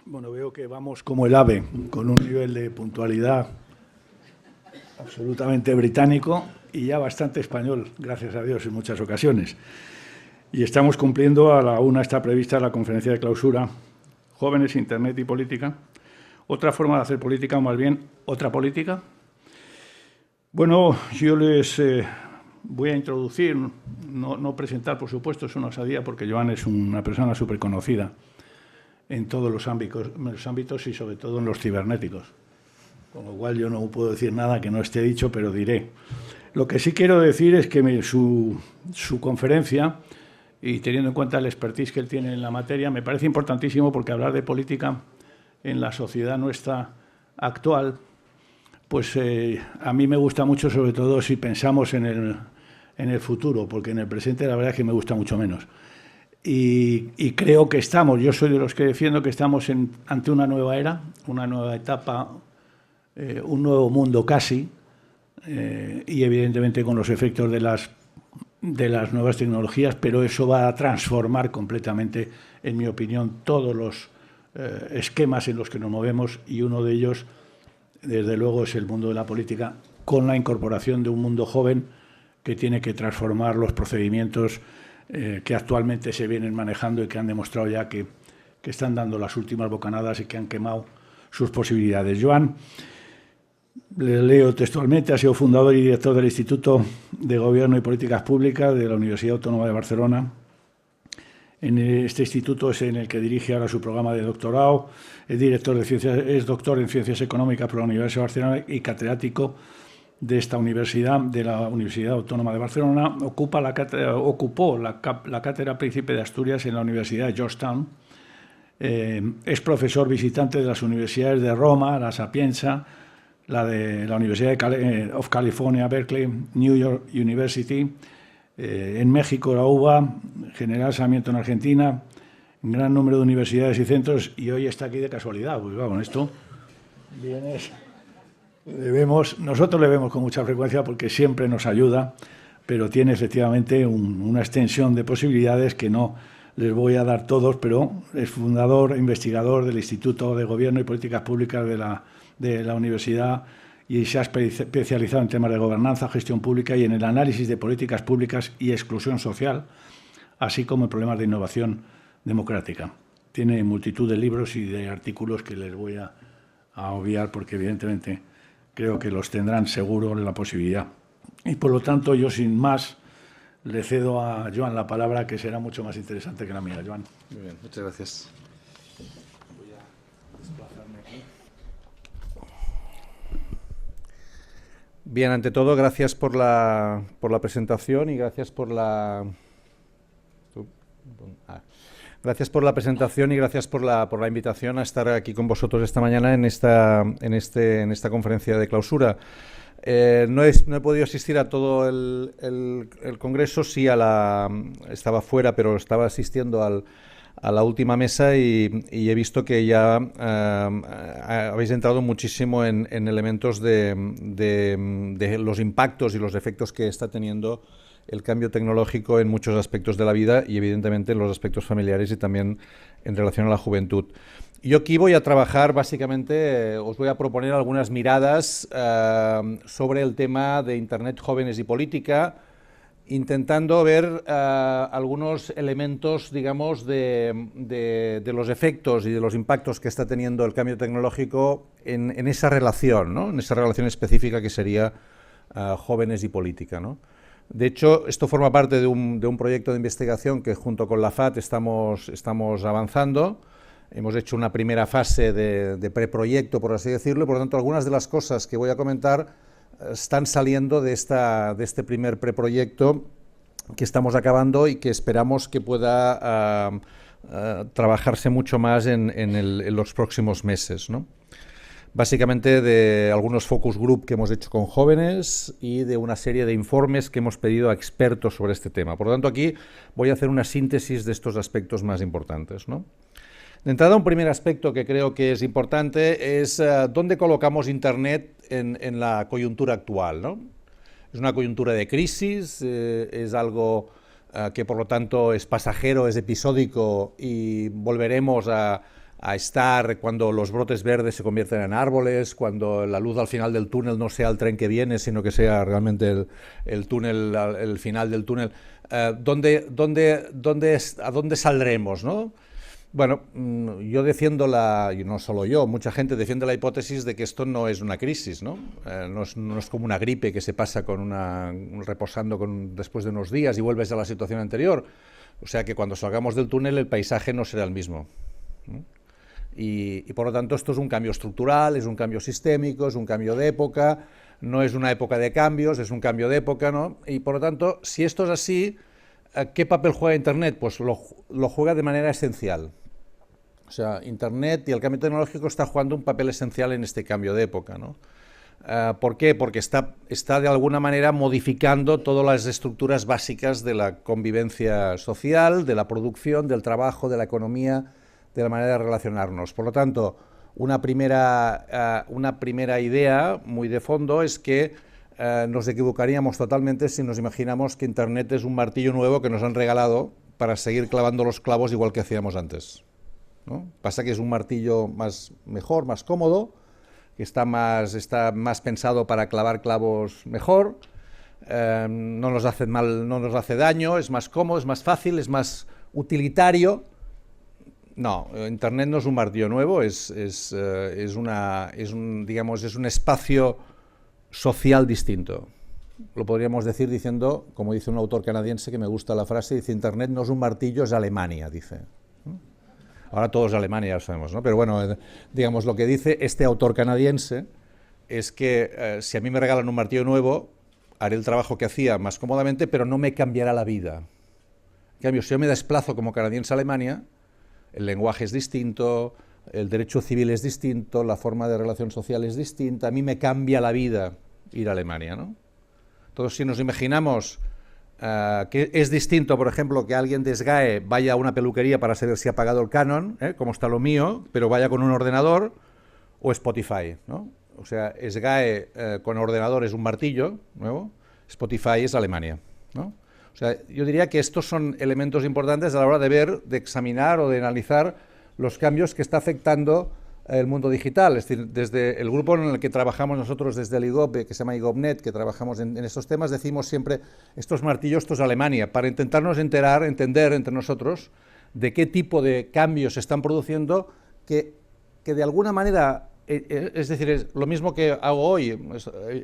Bueno, veo que vamos como el AVE, con un nivel de puntualidad absolutamente británico y ya bastante español, gracias a Dios, en muchas ocasiones. Y estamos cumpliendo, a la una está prevista la conferencia de clausura, Jóvenes, Internet y Política. Otra forma de hacer política, o más bien, otra política. Bueno, yo les voy a introducir, no presentar, por supuesto, es una osadía, porque Joan es una persona súper conocida en todos los ámbitos y sobre todo en los cibernéticos. Con lo cual yo no puedo decir nada que no esté dicho, pero diré. Lo que sí quiero decir es que su conferencia, y teniendo en cuenta el expertise que él tiene en la materia, me parece importantísimo, porque hablar de política en la sociedad nuestra actual, pues a mí me gusta mucho, sobre todo si pensamos en el futuro, porque en el presente la verdad es que me gusta mucho menos. Y creo que yo soy de los que defiendo que estamos ante una nueva era, una nueva etapa, un nuevo mundo casi, y evidentemente con los efectos de las nuevas tecnologías, pero eso va a transformar completamente, en mi opinión, todos los esquemas en los que nos movemos, y uno de ellos, desde luego, es el mundo de la política, con la incorporación de un mundo joven que tiene que transformar los procedimientos que actualmente se vienen manejando y que han demostrado ya que están dando las últimas bocanadas y que han quemado sus posibilidades. Joan, le leo textualmente, ha sido fundador y director del Instituto de Gobierno y Políticas Públicas de la Universidad Autónoma de Barcelona. En este instituto es en el que dirige ahora su programa de doctorado. Es doctor en Ciencias Económicas por la Universidad de Barcelona y catedrático de esta universidad, de la Universidad Autónoma de Barcelona. Ocupó la cátedra Príncipe de Asturias en la Universidad de Georgetown. Es profesor visitante de las universidades de Roma, la Sapienza, la de la Universidad of California, Berkeley, New York University, en México, la UBA, General Sarmiento en Argentina, un gran número de universidades y centros, y hoy está aquí de casualidad. Pues con esto vienes. Nosotros le vemos con mucha frecuencia porque siempre nos ayuda, pero tiene efectivamente una extensión de posibilidades que no les voy a dar todos, pero es fundador e investigador del Instituto de Gobierno y Políticas Públicas de la universidad, y se ha especializado en temas de gobernanza, gestión pública y en el análisis de políticas públicas y exclusión social, así como en problemas de innovación democrática. Tiene multitud de libros y de artículos que les voy a obviar porque evidentemente creo que los tendrán seguro en la posibilidad. Y por lo tanto yo sin más le cedo a Joan la palabra, que será mucho más interesante que la mía. Joan. Muy bien, muchas gracias. Voy a desplazarme aquí. Bien, ante todo, gracias por la presentación y gracias por la... Gracias por la presentación y gracias por la invitación a estar aquí con vosotros esta mañana en esta conferencia de clausura. No he podido asistir a todo el congreso, sí estaba fuera, pero estaba asistiendo a la última mesa y he visto que ya habéis entrado muchísimo en elementos de los impactos y los efectos que está teniendo el cambio tecnológico en muchos aspectos de la vida y evidentemente en los aspectos familiares y también en relación a la juventud. Yo aquí voy a trabajar básicamente, os voy a proponer algunas miradas sobre el tema de Internet, jóvenes y política, intentando ver algunos elementos, digamos, de los efectos y de los impactos que está teniendo el cambio tecnológico en esa relación, ¿no? En esa relación específica que sería jóvenes y política, ¿no? De hecho, esto forma parte de un proyecto de investigación que junto con la FAT estamos avanzando. Hemos hecho una primera fase de preproyecto, por así decirlo, y por lo tanto algunas de las cosas que voy a comentar están saliendo de este primer preproyecto que estamos acabando y que esperamos que pueda trabajarse mucho más en los próximos meses, ¿no? Básicamente de algunos focus group que hemos hecho con jóvenes y de una serie de informes que hemos pedido a expertos sobre este tema. Por lo tanto, aquí voy a hacer una síntesis de estos aspectos más importantes, ¿no? De entrada, un primer aspecto que creo que es importante es dónde colocamos Internet en la coyuntura actual, ¿no? Es una coyuntura de crisis, es algo que por lo tanto es pasajero, es episódico y volveremos a a estar cuando los brotes verdes se convierten en árboles, cuando la luz al final del túnel no sea el tren que viene, sino que sea realmente el túnel, el final del túnel. ¿A dónde saldremos, ¿no? Bueno, yo defiendo y no solo yo, mucha gente defiende la hipótesis de que esto no es una crisis, ¿no? No es como una gripe que se pasa reposando después de unos días y vuelves a la situación anterior. O sea que cuando salgamos del túnel el paisaje no será el mismo, ¿no? Y por lo tanto esto es un cambio estructural, es un cambio sistémico, es un cambio de época, no es una época de cambios, es un cambio de época, ¿no? Y por lo tanto, si esto es así, ¿qué papel juega Internet? Pues lo juega de manera esencial. O sea, Internet y el cambio tecnológico está jugando un papel esencial en este cambio de época, ¿no? ¿Por qué? Porque está de alguna manera modificando todas las estructuras básicas de la convivencia social, de la producción, del trabajo, de la economía, de la manera de relacionarnos. Por lo tanto, una primera idea muy de fondo es que nos equivocaríamos totalmente si nos imaginamos que Internet es un martillo nuevo que nos han regalado para seguir clavando los clavos igual que hacíamos antes, ¿no? Pasa que es un martillo mejor, más cómodo, que está más pensado para clavar clavos mejor, no nos hace mal, no nos hace daño, es más cómodo, es más fácil, es más utilitario. No, Internet no es un martillo nuevo, es un espacio social distinto. Lo podríamos decir diciendo, como dice un autor canadiense que me gusta la frase, dice: Internet no es un martillo, es Alemania, dice. Ahora todo es Alemania, ya lo sabemos, ¿no? Pero bueno, digamos, lo que dice este autor canadiense es que si a mí me regalan un martillo nuevo, haré el trabajo que hacía más cómodamente, pero no me cambiará la vida. En cambio, si yo me desplazo como canadiense a Alemania, el lenguaje es distinto, el derecho civil es distinto, la forma de relación social es distinta, a mí me cambia la vida ir a Alemania, ¿no? Entonces, si nos imaginamos que es distinto, por ejemplo, que alguien de SGAE vaya a una peluquería para saber si ha pagado el canon, como está lo mío, pero vaya con un ordenador, o Spotify, ¿no? O sea, SGAE con ordenador es un martillo nuevo, Spotify es Alemania, ¿no? O sea, yo diría que estos son elementos importantes a la hora de ver, de examinar o de analizar los cambios que está afectando el mundo digital. Es decir, desde el grupo en el que trabajamos nosotros, desde el IGOP, que se llama IGOPNet, que trabajamos en estos temas, decimos siempre, estos martillos, esto es Alemania, para intentarnos entender entre nosotros de qué tipo de cambios se están produciendo que de alguna manera, es decir, es lo mismo que hago hoy,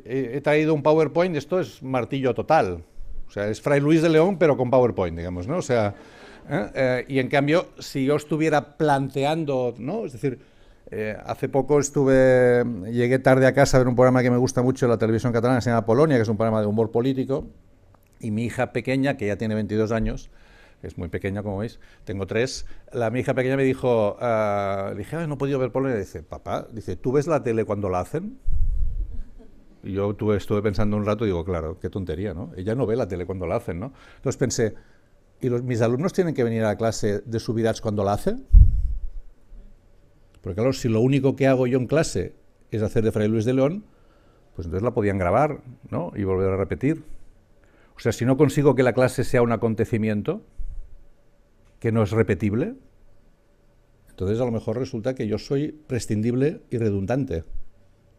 he traído un PowerPoint, esto es martillo total. O sea, es Fray Luis de León, pero con PowerPoint, digamos, ¿no? O sea, y en cambio, si yo estuviera planteando, ¿no? Es decir, hace poco llegué tarde a casa a ver un programa que me gusta mucho en la televisión catalana, que se llama Polonia, que es un programa de humor político, y mi hija pequeña, que ya tiene 22 años, es muy pequeña, como veis, tengo 3, mi hija pequeña me dijo, le dije, no he podido ver Polonia, y dice, papá, ¿tú ves la tele cuando la hacen? Y yo estuve pensando un rato y digo, claro, qué tontería, ¿no? Ella no ve la tele cuando la hacen, ¿no? Entonces pensé, ¿y mis alumnos tienen que venir a la clase de Subirats cuando la hacen? Porque claro, si lo único que hago yo en clase es hacer de Fray Luis de León, pues entonces la podían grabar, ¿no? Y volver a repetir. O sea, si no consigo que la clase sea un acontecimiento que no es repetible, entonces a lo mejor resulta que yo soy prescindible y redundante,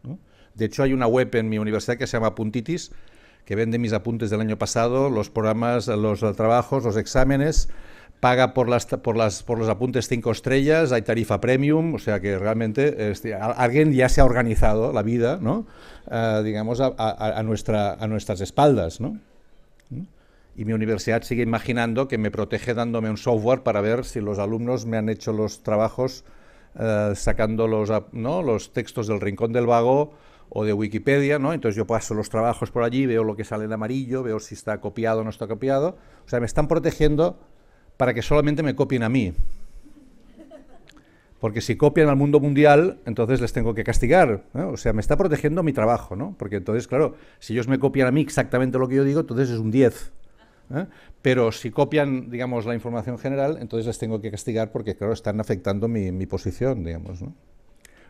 ¿no? De hecho, hay una web en mi universidad que se llama Puntitis, que vende mis apuntes del año pasado, los programas, los trabajos, los exámenes, paga por los apuntes 5 estrellas, hay tarifa premium, o sea que realmente alguien ya se ha organizado la vida, ¿no? Digamos, a nuestras espaldas, ¿no? Y mi universidad sigue imaginando que me protege dándome un software para ver si los alumnos me han hecho los trabajos sacando los textos del Rincón del Vago o de Wikipedia, ¿no? Entonces yo paso los trabajos por allí, veo lo que sale en amarillo, veo si está copiado o no está copiado. O sea, me están protegiendo para que solamente me copien a mí. Porque si copian al mundo mundial, entonces les tengo que castigar, ¿no? O sea, me está protegiendo mi trabajo, ¿no? Porque entonces, claro, si ellos me copian a mí exactamente lo que yo digo, entonces es un 10. Pero si copian, digamos, la información general, entonces les tengo que castigar porque, claro, están afectando mi posición, digamos, ¿no?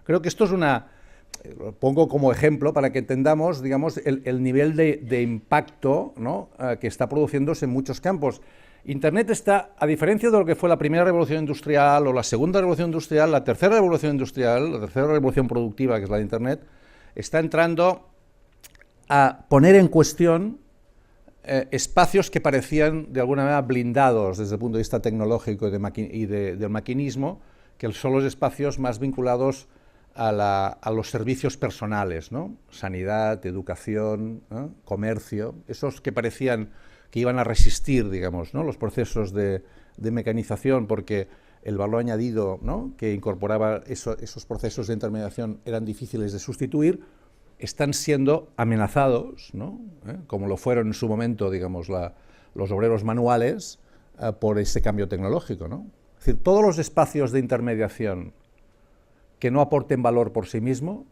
Creo que esto es lo pongo como ejemplo para que entendamos, digamos, el nivel de impacto, ¿no? Que está produciéndose en muchos campos. Internet está, a diferencia de lo que fue la primera revolución industrial o la segunda revolución industrial, la tercera revolución industrial, la tercera revolución productiva, que es la de Internet, está entrando a poner en cuestión espacios que parecían de alguna manera blindados desde el punto de vista tecnológico y del maquinismo, que son los espacios más vinculados a los servicios personales, ¿no? Sanidad, educación, ¿no? Comercio, esos que parecían que iban a resistir, digamos, ¿no? Los procesos de mecanización, porque el valor añadido, ¿no? Que incorporaba esos procesos de intermediación eran difíciles de sustituir, están siendo amenazados, ¿no? Como lo fueron en su momento, digamos, los obreros manuales, por ese cambio tecnológico, ¿no? Es decir, todos los espacios de intermediación que no aporten valor por sí mismo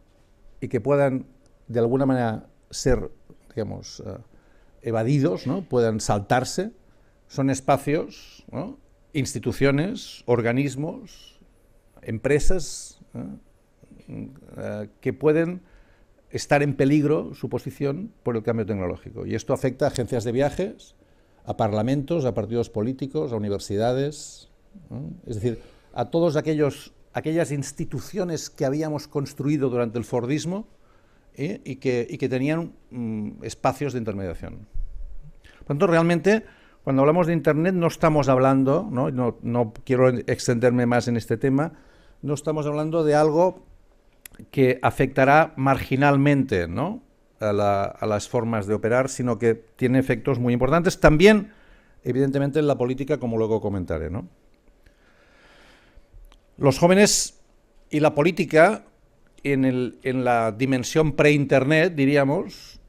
y que puedan, de alguna manera, ser, digamos, evadidos, ¿no? Puedan saltarse, son espacios, ¿no? Instituciones, organismos, empresas, que pueden estar en peligro su posición por el cambio tecnológico. Y esto afecta a agencias de viajes, a parlamentos, a partidos políticos, a universidades, ¿no? Es decir, a todos aquellas instituciones que habíamos construido durante el Fordismo, y que tenían espacios de intermediación. Por tanto, realmente, cuando hablamos de Internet no estamos hablando, no quiero extenderme más en este tema, no estamos hablando de algo que afectará marginalmente, ¿no? a las formas de operar, sino que tiene efectos muy importantes, también, evidentemente, en la política, como luego comentaré, ¿no? Los jóvenes y la política, en la dimensión pre-Internet, diríamos,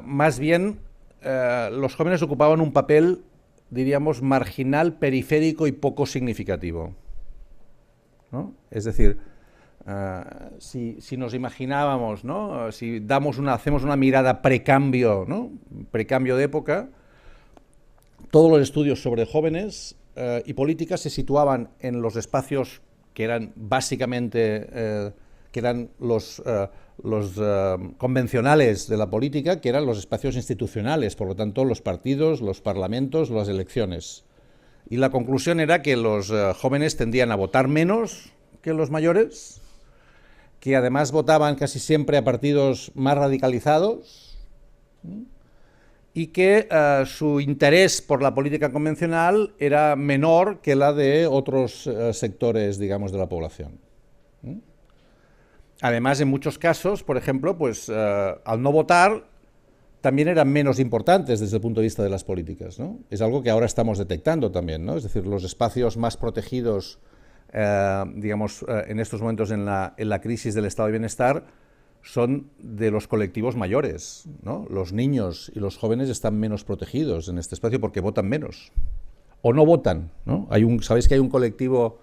más bien los jóvenes ocupaban un papel, diríamos, marginal, periférico y poco significativo, ¿no? Es decir, si nos imaginábamos, ¿no? Si hacemos una mirada precambio, ¿no? Precambio de época, todos los estudios sobre jóvenes y política se situaban en los espacios que eran básicamente que eran los convencionales de la política, que eran los espacios institucionales, por lo tanto los partidos, los parlamentos, las elecciones. Y la conclusión era que los jóvenes tendían a votar menos que los mayores, que además votaban casi siempre a partidos más radicalizados, y que su interés por la política convencional era menor que la de otros sectores, digamos, de la población. Además, en muchos casos, por ejemplo, pues al no votar, también eran menos importantes desde el punto de vista de las políticas, ¿no? Es algo que ahora estamos detectando también, ¿no? Es decir, los espacios más protegidos, digamos, en estos momentos en la crisis del estado de bienestar, son de los colectivos mayores, ¿no? Los niños y los jóvenes están menos protegidos en este espacio porque votan menos, o no votan, ¿no? Sabéis que hay un colectivo...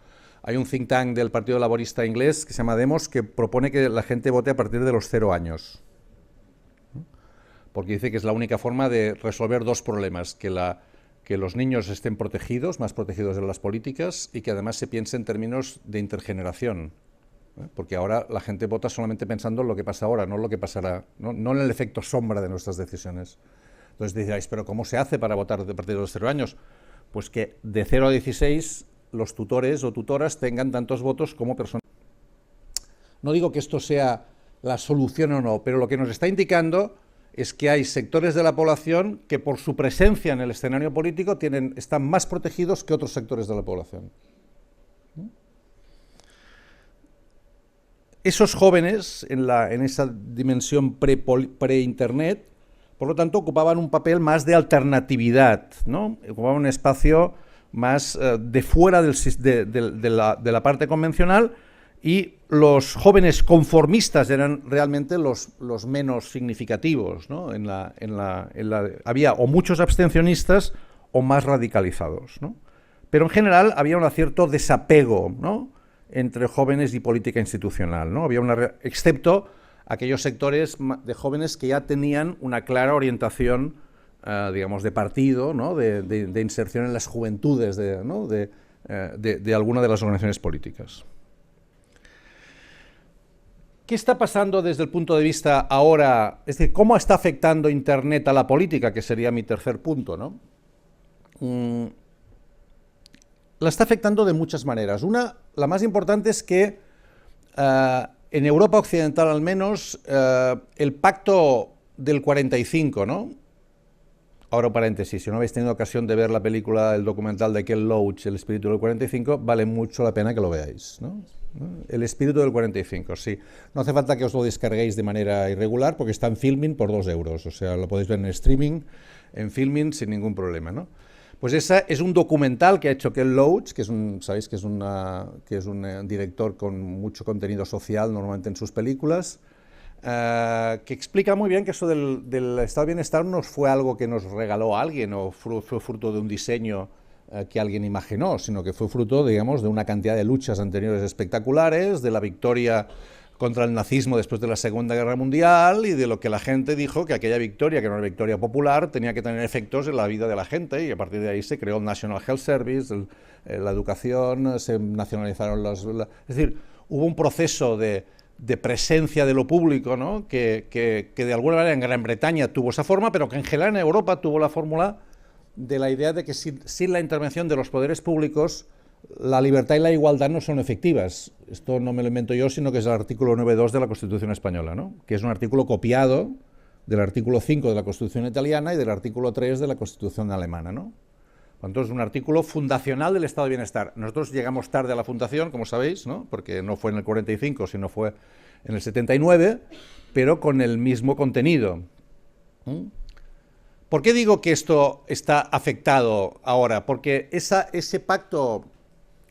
Hay un think tank del Partido Laborista inglés que se llama Demos, que propone que la gente vote a partir de los 0 años. Porque dice que es la única forma de resolver dos problemas, que los niños estén protegidos, más protegidos de las políticas, y que además se piense en términos de intergeneración. Porque ahora la gente vota solamente pensando en lo que pasa ahora, no en lo que pasará, no en el efecto sombra de nuestras decisiones. Entonces diréis, ¿pero cómo se hace para votar a partir de los 0 años? Pues que de 0 a 16... los tutores o tutoras tengan tantos votos como personas. No digo que esto sea la solución o no, pero lo que nos está indicando es que hay sectores de la población que por su presencia en el escenario político están más protegidos que otros sectores de la población. Esos jóvenes, en esa dimensión pre-Internet, por lo tanto, ocupaban un papel más de alternatividad, ¿no? Ocupaban un espacio más de fuera de la parte convencional, y los jóvenes conformistas eran realmente los menos significativos, ¿no? Había o muchos abstencionistas o más radicalizados, ¿no? Pero en general había un cierto desapego, ¿no? Entre jóvenes y política institucional, ¿no? Excepto aquellos sectores de jóvenes que ya tenían una clara orientación, digamos, de partido, ¿no? de inserción en las juventudes de alguna de las organizaciones políticas. ¿Qué está pasando desde el punto de vista ahora? Es decir, ¿cómo está afectando Internet a la política? Que sería mi tercer punto, ¿no? la está afectando de muchas maneras. Una, la más importante es que en Europa Occidental al menos, el pacto del 45, ¿no? Ahora paréntesis, si no habéis tenido ocasión de ver la película, el documental de Ken Loach, El espíritu del 45, vale mucho la pena que lo veáis, ¿no? El espíritu del 45, sí. No hace falta que os lo descarguéis de manera irregular porque está en Filmin por 2 euros, o sea, lo podéis ver en streaming, en Filmin sin ningún problema, ¿no? Pues ese es un documental que ha hecho Ken Loach, que es sabéis que es un director con mucho contenido social normalmente en sus películas, que explica muy bien que eso del estado de bienestar no fue algo que nos regaló alguien o fue fruto de un diseño que alguien imaginó, sino que fue fruto, digamos, de una cantidad de luchas anteriores espectaculares, de la victoria contra el nazismo después de la Segunda Guerra Mundial y de lo que la gente dijo que aquella victoria, que era una victoria popular, tenía que tener efectos en la vida de la gente y a partir de ahí se creó el National Health Service, la educación, se nacionalizaron es decir, hubo un proceso de presencia de lo público, ¿no? que de alguna manera en Gran Bretaña tuvo esa forma, pero que en general en Europa tuvo la fórmula de la idea de que sin la intervención de los poderes públicos la libertad y la igualdad no son efectivas. Esto no me lo invento yo, sino que es el artículo 9.2 de la Constitución española, ¿no? Que es un artículo copiado del artículo 5 de la Constitución italiana y del artículo 3 de la Constitución alemana, ¿no? Entonces, es un artículo fundacional del estado de bienestar. Nosotros llegamos tarde a la fundación, como sabéis, ¿no? Porque no fue en el 45, sino fue en el 79, pero con el mismo contenido. ¿Por qué digo que esto está afectado ahora? Porque ese pacto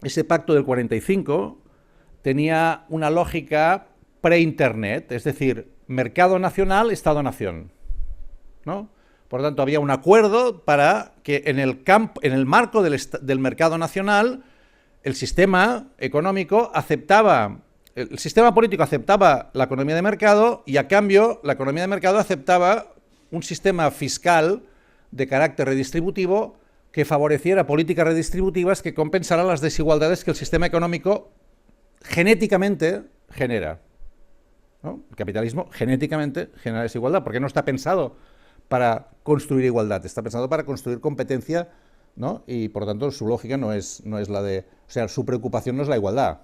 del 45 tenía una lógica pre-internet, es decir, mercado nacional, Estado-nación, ¿no? Por lo tanto, había un acuerdo para que en el marco del mercado nacional, el sistema económico el sistema político aceptaba la economía de mercado y a cambio la economía de mercado aceptaba un sistema fiscal de carácter redistributivo que favoreciera políticas redistributivas que compensaran las desigualdades que el sistema económico genéticamente genera, ¿no? El capitalismo genéticamente genera desigualdad porque no está pensado para construir igualdad, está pensado para construir competencia, ¿no? Y por lo tanto su lógica no es la de, o sea, su preocupación no es la igualdad.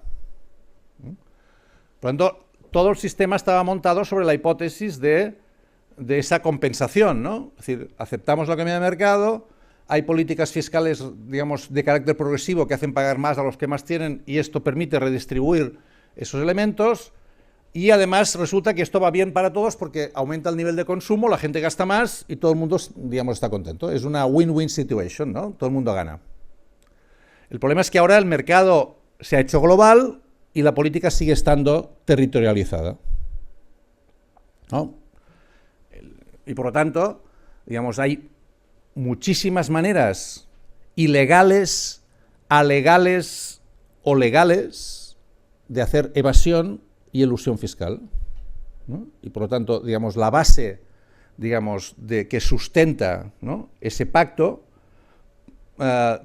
Por lo tanto, todo el sistema estaba montado sobre la hipótesis de esa compensación, ¿no? Es decir, aceptamos la economía de mercado, hay políticas fiscales, digamos, de carácter progresivo que hacen pagar más a los que más tienen y esto permite redistribuir esos elementos. Y además resulta que esto va bien para todos porque aumenta el nivel de consumo, la gente gasta más y todo el mundo, digamos, está contento. Es una win-win situation, ¿no? Todo el mundo gana. El problema es que ahora el mercado se ha hecho global y la política sigue estando territorializada, ¿no? Y por lo tanto, digamos, hay muchísimas maneras ilegales, alegales o legales de hacer evasión y elusión fiscal, ¿no? Y por lo tanto, digamos, la base, digamos, de que sustenta, ¿no?, ese pacto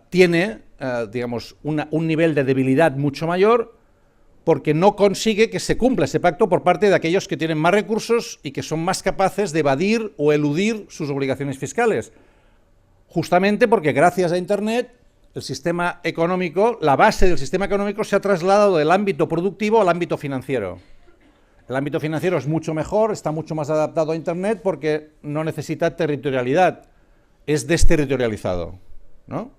tiene, digamos, un nivel de debilidad mucho mayor porque no consigue que se cumpla ese pacto por parte de aquellos que tienen más recursos y que son más capaces de evadir o eludir sus obligaciones fiscales. Justamente porque gracias a Internet el sistema económico, la base del sistema económico se ha trasladado del ámbito productivo al ámbito financiero. El ámbito financiero es mucho mejor, está mucho más adaptado a Internet porque no necesita territorialidad, es desterritorializado, ¿no?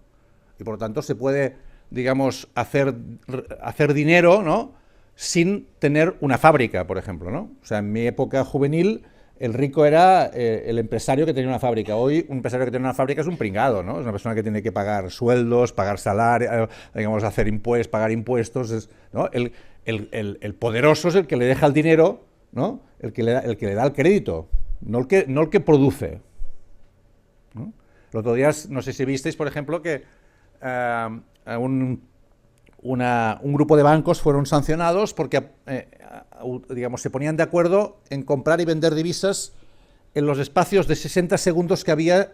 Y por lo tanto se puede, digamos, hacer dinero, ¿no?, sin tener una fábrica, por ejemplo, ¿no? O sea, en mi época juvenil el rico era el empresario que tenía una fábrica. Hoy un empresario que tiene una fábrica es un pringado, ¿no? Es una persona que tiene que pagar sueldos, pagar salarios, digamos, pagar impuestos, ¿no? El poderoso es el que le deja el dinero, ¿no?, el que le da el crédito, no el que produce, ¿no? El otro día, no sé si visteis, por ejemplo, que un grupo de bancos fueron sancionados porque digamos, se ponían de acuerdo en comprar y vender divisas en los espacios de 60 segundos que había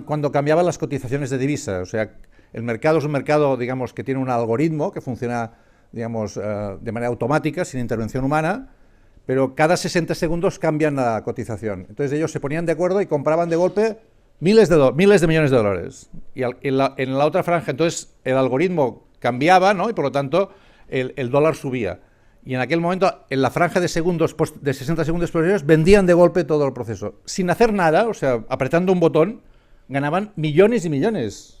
cuando cambiaban las cotizaciones de divisas. O sea, el mercado es un mercado, digamos, que tiene un algoritmo que funciona, digamos, de manera automática, sin intervención humana, pero cada 60 segundos cambian la cotización. Entonces ellos se ponían de acuerdo y compraban de golpe miles de millones de dólares. Y en la otra franja, entonces, el algoritmo cambiaba, ¿no? Y por lo tanto, el dólar subía. Y en aquel momento, en la franja de segundos, de 60 segundos posteriores, vendían de golpe todo el proceso. Sin hacer nada, o sea, apretando un botón, ganaban millones y millones.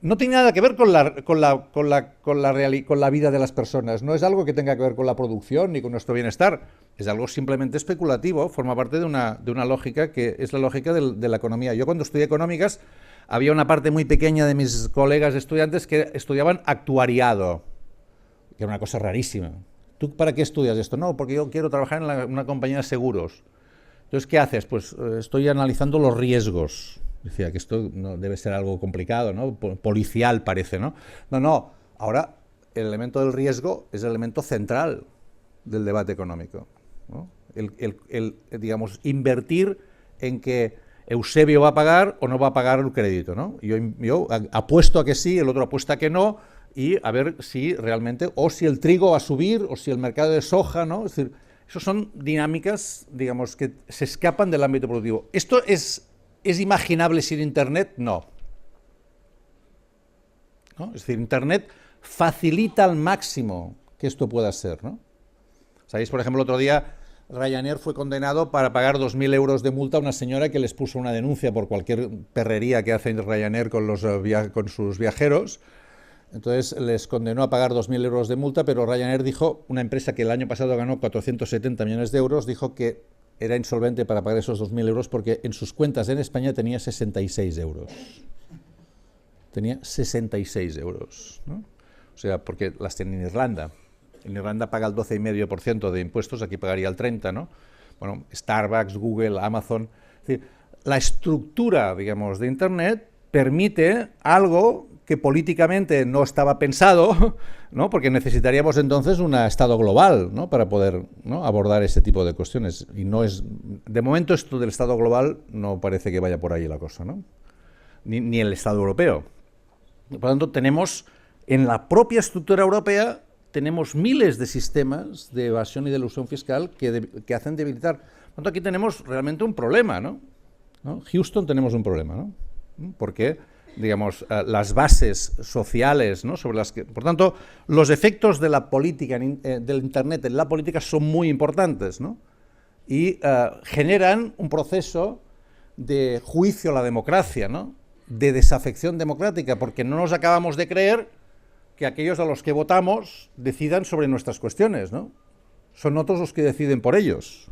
No tiene nada que ver con la vida de las personas. No es algo que tenga que ver con la producción ni con nuestro bienestar. Es algo simplemente especulativo, forma parte de una lógica que es la lógica de la economía. Yo cuando estudié económicas, había una parte muy pequeña de mis colegas estudiantes que estudiaban actuariado, que era una cosa rarísima. ¿Tú para qué estudias esto? No, porque yo quiero trabajar en una compañía de seguros. Entonces, ¿qué haces? Pues estoy analizando los riesgos. Decía que esto no debe ser algo complicado, ¿no? Policial parece, ¿no? No, ahora el elemento del riesgo es el elemento central del debate económico, ¿no? Digamos, invertir en que Eusebio va a pagar o no va a pagar el crédito, ¿no? Yo apuesto a que sí, el otro apuesta a que no, y a ver si realmente, o si el trigo va a subir, o si el mercado de soja, ¿no? Es decir, esas son dinámicas, digamos, que se escapan del ámbito productivo. ¿Esto es imaginable sin Internet? No. ¿No? Es decir, Internet facilita al máximo que esto pueda ser, ¿no? ¿Sabéis, por ejemplo, el otro día Ryanair fue condenado para pagar 2.000 euros de multa a una señora que les puso una denuncia por cualquier perrería que hace Ryanair con sus viajeros? Entonces les condenó a pagar 2.000 euros de multa, pero Ryanair dijo, una empresa que el año pasado ganó 470 millones de euros, dijo que era insolvente para pagar esos 2.000 euros porque en sus cuentas en España tenía 66 euros. Tenía 66 euros, ¿no? O sea, porque las tiene en Irlanda. En Irlanda paga el 12,5% de impuestos, aquí pagaría el 30%, ¿no? Bueno, Starbucks, Google, Amazon. Es decir, la estructura, digamos, de Internet permite algo que políticamente no estaba pensado, ¿no? Porque necesitaríamos entonces un Estado global, ¿no? Para poder, ¿no? abordar ese tipo de cuestiones. Y no es, de momento esto del Estado global no parece que vaya por ahí la cosa, ¿no? Ni el Estado europeo. Por lo tanto, tenemos en la propia estructura europea tenemos miles de sistemas de evasión y de elusión fiscal que hacen debilitar. Por lo tanto, aquí tenemos realmente un problema, ¿no? Houston tenemos un problema, ¿no? Porque, digamos, las bases sociales, ¿no? sobre las que, por tanto, los efectos de la política, del Internet en la política son muy importantes, ¿no? Y generan un proceso de juicio a la democracia, ¿no? De desafección democrática, porque no nos acabamos de creer que aquellos a los que votamos decidan sobre nuestras cuestiones, ¿no? Son otros los que deciden por ellos.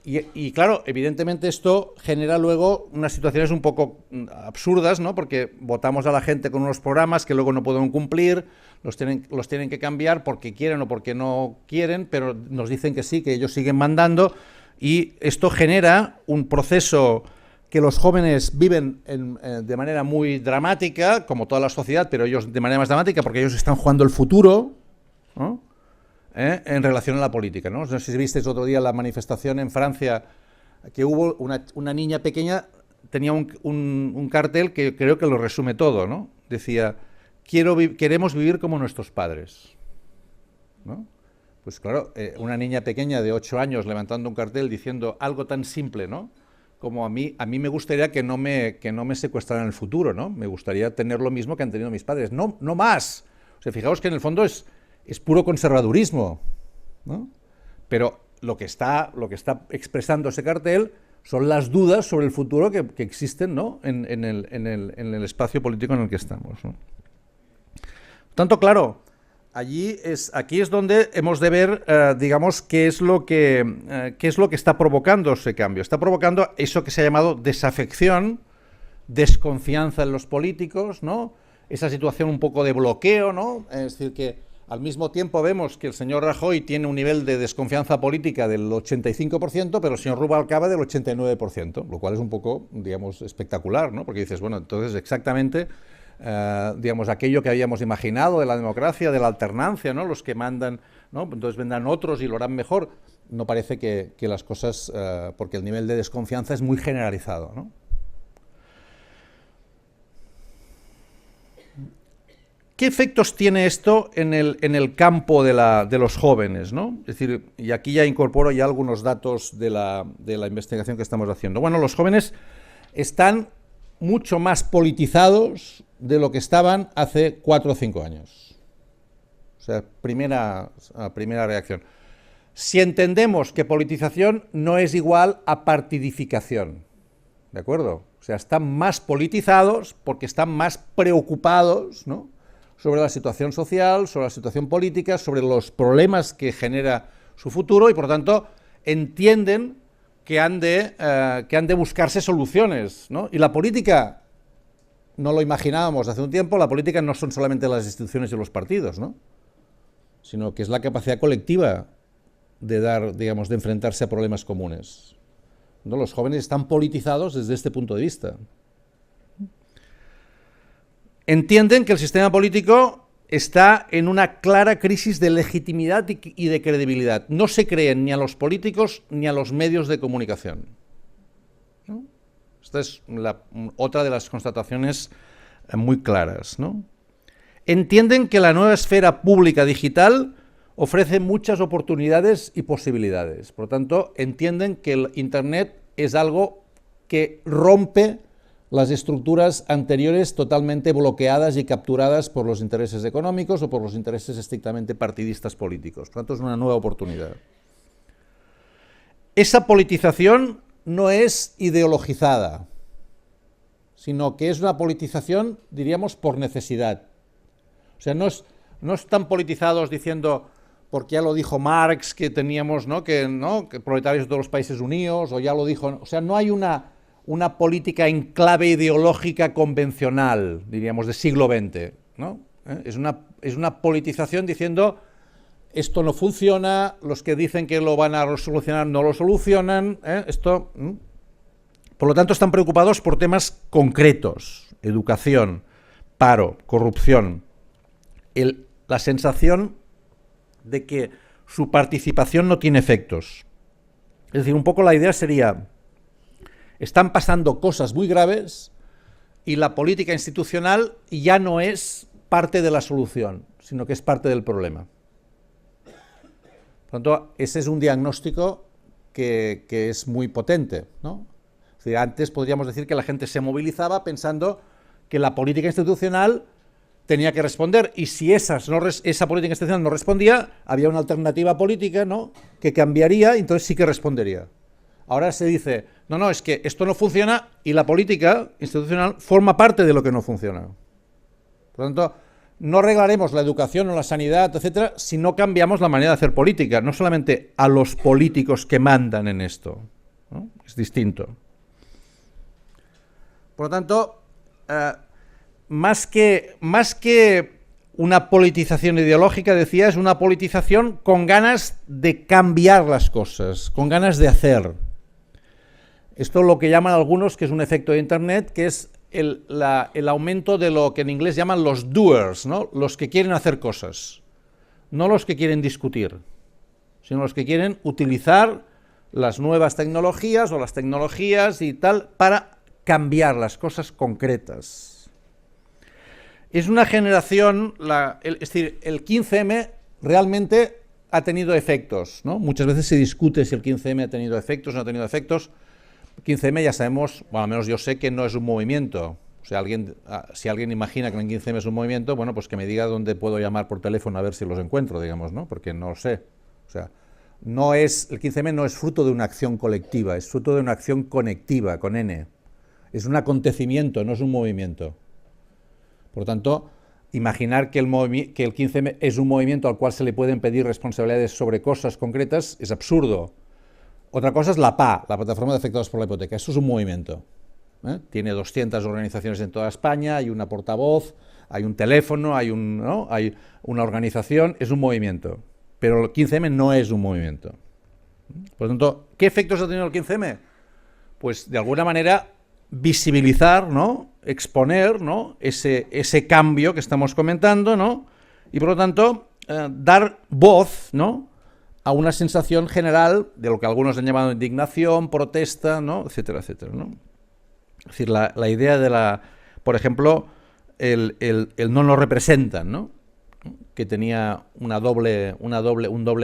Y claro, evidentemente esto genera luego unas situaciones un poco absurdas, ¿no? Porque votamos a la gente con unos programas que luego no pueden cumplir, los tienen que cambiar porque quieren o porque no quieren, pero nos dicen que sí, que ellos siguen mandando, y esto genera un proceso que los jóvenes viven de manera muy dramática, como toda la sociedad, pero ellos de manera más dramática porque ellos están jugando el futuro, ¿no? En relación a la política, ¿no? No sé si visteis otro día la manifestación en Francia, que hubo una niña pequeña, tenía un cartel que creo que lo resume todo, ¿no? Decía, queremos vivir como nuestros padres, ¿no? Pues claro, una niña pequeña de 8 años levantando un cartel diciendo algo tan simple, ¿no? Como a mí me gustaría que no me secuestraran en el futuro, ¿no? Me gustaría tener lo mismo que han tenido mis padres, no más. O sea, fijaos que en el fondo es puro conservadurismo, ¿no? Pero lo que está expresando ese cartel son las dudas sobre el futuro que existen, ¿no? en el espacio político en el que estamos, ¿no? Por tanto, claro, aquí es donde hemos de ver, digamos, qué es lo que está provocando ese cambio. Está provocando eso que se ha llamado desafección, desconfianza en los políticos, ¿no? Esa situación un poco de bloqueo, ¿no? Es decir, que al mismo tiempo vemos que el señor Rajoy tiene un nivel de desconfianza política del 85%, pero el señor Rubalcaba del 89%, lo cual es un poco, digamos, espectacular, ¿no? Porque dices, bueno, entonces exactamente, digamos, aquello que habíamos imaginado de la democracia, de la alternancia, ¿no? Los que mandan, ¿no? Entonces vendrán otros y lo harán mejor. No parece que las cosas, porque el nivel de desconfianza es muy generalizado, ¿no? ¿qué efectos tiene esto en el campo de los jóvenes, ¿no? Es decir, y aquí ya incorporo ya algunos datos de la investigación que estamos haciendo. Bueno, los jóvenes están mucho más politizados de lo que estaban hace 4 o 5 años. O sea, primera reacción. Si entendemos que politización no es igual a partidificación, ¿de acuerdo? O sea, están más politizados porque están más preocupados, ¿no?, sobre la situación social, sobre la situación política, sobre los problemas que genera su futuro y, por tanto, entienden que han de buscarse soluciones, ¿no? Y la política, no lo imaginábamos hace un tiempo, la política no son solamente las instituciones y los partidos, ¿no?, sino que es la capacidad colectiva de enfrentarse a problemas comunes, ¿no? Los jóvenes están politizados desde este punto de vista. Entienden que el sistema político está en una clara crisis de legitimidad y de credibilidad. No se creen ni a los políticos ni a los medios de comunicación, ¿no? Esta es otra de las constataciones muy claras, ¿no? Entienden que la nueva esfera pública digital ofrece muchas oportunidades y posibilidades. Por lo tanto, entienden que el Internet es algo que rompe las estructuras anteriores totalmente bloqueadas y capturadas por los intereses económicos o por los intereses estrictamente partidistas políticos. Por lo tanto, es una nueva oportunidad. Esa politización no es ideologizada, sino que es una politización, diríamos, por necesidad. O sea, no están politizados diciendo, porque ya lo dijo Marx, que teníamos, ¿no?, que proletarios de todos los países unidos, o ya lo dijo... O sea, no hay una política en clave ideológica convencional, diríamos, del siglo XX, ¿no? Es una politización diciendo, esto no funciona, los que dicen que lo van a solucionar no lo solucionan, esto... Por lo tanto, están preocupados por temas concretos, educación, paro, corrupción, la sensación de que su participación no tiene efectos. Es decir, un poco la idea sería, están pasando cosas muy graves y la política institucional ya no es parte de la solución, sino que es parte del problema. Por lo tanto, ese es un diagnóstico que es muy potente, ¿no? Es decir, antes podríamos decir que la gente se movilizaba pensando que la política institucional tenía que responder, y si esa política institucional no respondía, había una alternativa política, ¿no?, que cambiaría, y entonces sí que respondería. Ahora se dice, no, es que esto no funciona y la política institucional forma parte de lo que no funciona. Por lo tanto, no arreglaremos la educación o la sanidad, etcétera, si no cambiamos la manera de hacer política, no solamente a los políticos que mandan en esto, ¿no? Es distinto. Por lo tanto, más que una politización ideológica, decía, es una politización con ganas de cambiar las cosas, con ganas de hacer. Esto es lo que llaman algunos, que es un efecto de Internet, que es el aumento de lo que en inglés llaman los doers, ¿no?, los que quieren hacer cosas, no los que quieren discutir, sino los que quieren utilizar las nuevas tecnologías o las tecnologías y tal para cambiar las cosas concretas. Es una generación, es decir, el 15M realmente ha tenido efectos, ¿no? Muchas veces se discute si el 15M ha tenido efectos o no ha tenido efectos. El 15M ya sabemos, bueno, al menos yo sé que no es un movimiento. O sea, si alguien imagina que el 15M es un movimiento, bueno, pues que me diga dónde puedo llamar por teléfono a ver si los encuentro, digamos, ¿no? Porque no lo sé. O sea, el 15M no es fruto de una acción colectiva, es fruto de una acción conectiva, con N. Es un acontecimiento, no es un movimiento. Por lo tanto, imaginar que el 15M es un movimiento al cual se le pueden pedir responsabilidades sobre cosas concretas es absurdo. Otra cosa es la PA, la Plataforma de Afectados por la Hipoteca. Esto es un movimiento. Tiene 200 organizaciones en toda España, hay una portavoz, hay un teléfono, hay una organización, es un movimiento. Pero el 15M no es un movimiento. Por lo tanto, ¿qué efectos ha tenido el 15M? Pues, de alguna manera, visibilizar, ¿no?, exponer, ¿no?, ese cambio que estamos comentando, ¿no?, y por lo tanto dar voz, ¿no?, a una sensación general de lo que algunos han llamado indignación, protesta, ¿no?, etcétera, etcétera, ¿no? Es decir, la idea de por ejemplo, el no nos representan, ¿no? Que tenía un doble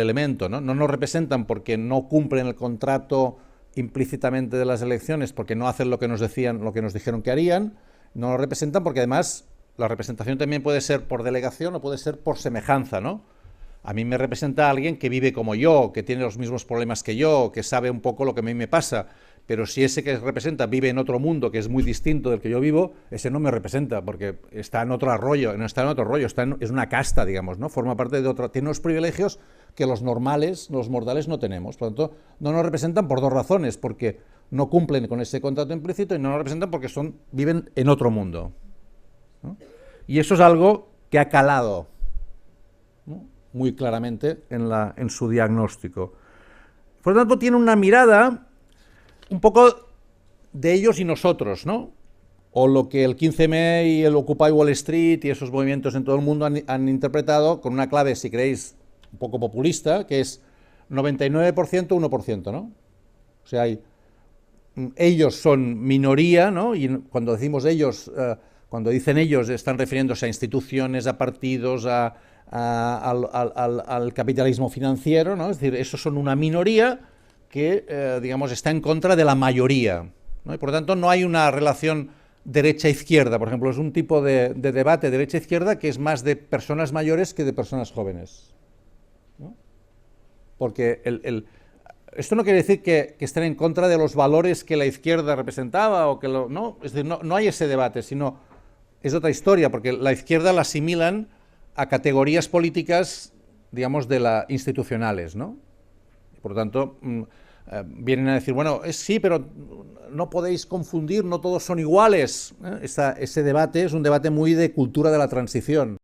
elemento, ¿no? No nos representan porque no cumplen el contrato implícitamente de las elecciones, porque no hacen lo que nos decían, lo que nos dijeron que harían. No nos representan porque además la representación también puede ser por delegación o puede ser por semejanza, ¿no? A mí me representa alguien que vive como yo, que tiene los mismos problemas que yo, que sabe un poco lo que a mí me pasa. Pero si ese que representa vive en otro mundo que es muy distinto del que yo vivo, ese no me representa, porque está en otro rollo, no está en otro rollo, es una casta, digamos, ¿no? Forma parte de otro, tiene unos privilegios que los normales, los mortales no tenemos. Por lo tanto, no nos representan por dos razones, porque no cumplen con ese contrato implícito y no nos representan porque viven en otro mundo, ¿no? Y eso es algo que ha calado, ¿no? Muy claramente en su diagnóstico. Por lo tanto, tiene una mirada un poco de ellos y nosotros, ¿no? O lo que el 15M y el Occupy Wall Street y esos movimientos en todo el mundo han interpretado con una clave, si queréis, un poco populista, que es 99%, 1%, ¿no? O sea, ellos son minoría, ¿no? Y cuando decimos ellos, cuando dicen ellos, están refiriéndose a instituciones, a partidos, al capitalismo financiero, ¿no? Es decir, esos son una minoría que, digamos, está en contra de la mayoría, ¿no? Y por lo tanto no hay una relación derecha-izquierda, por ejemplo, es un tipo de debate derecha-izquierda que es más de personas mayores que de personas jóvenes, ¿no? Porque esto no quiere decir que estén en contra de los valores que la izquierda representaba, o que no, es decir, no hay ese debate, sino es otra historia, porque la izquierda la asimilan a categorías políticas, digamos, institucionales, ¿no? Por lo tanto, vienen a decir, bueno, sí, pero no podéis confundir, no todos son iguales, ¿eh? Ese debate es un debate muy de cultura de la transición.